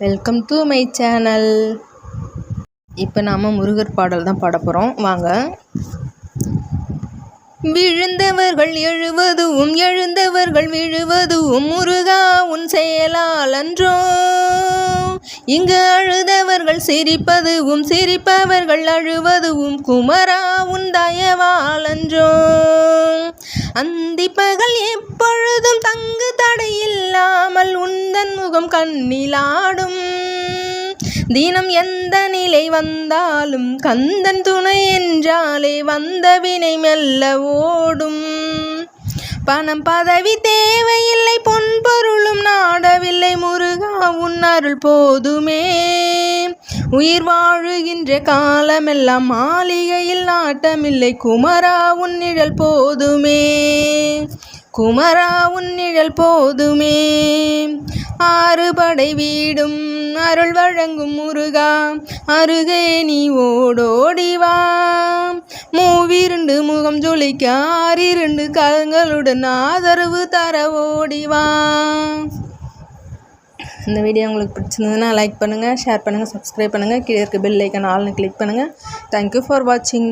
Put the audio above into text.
Welcome to my channel. இப்போ நாம் முருகர் பாடல் தான் பாட போகிறோம். வாங்க. விழுந்தவர்கள் எழுவதும் எழுந்தவர்கள் விழுவதும் முருகா உன் செயலால் அன்றோ. இங்கு அழுதவர்கள் சிரிப்பதும் சிரிப்பவர்கள் அழுவதும் குமரா உன் தயவால் அன்றோ. அந்திப்பகல் எப்பொழுதும் தங்கு தடையில்லாமல் உந்தன் முகம் கண்ணிலாடும். தினம் எந்த நிலை வந்தாலும் கந்தன் துணை என்றாலே வந்த வினை மெல்ல ஓடும். பணம் பதவி தேவையில்லை, பொன் பொருளும் நாடவில்லை, முருகா உன் அருள் போதுமே. உயிர் வாழுகின்ற காலமெல்லாம் மாளிகையில் நாட்டமில்லை, குமரா உன் நிழல் போதுமே. குமரா உன் நிழல் போதுமே. ஆறுபடை வீடும் அருள் வழங்கும் முருகா, அருகே நீ ஓடோடிவா. மூவிருண்டு முகம் ஜொலிக்க ஆறிரண்டு கரங்களுடன் ஆதரவு தர ஓடிவா. இந்த வீடியோ உங்களுக்கு பிடிச்சிருந்ததுன்னா லைக் பண்ணுங்கள், ஷேர் பண்ணுங்கள், சப்ஸ்கிரைப் பண்ணுங்கள். கீழே இருக்க பெல் ஐக்கான் ஆல்னு கிளிக் பண்ணுங்கள். தேங்க்யூ ஃபார் வாட்சிங்.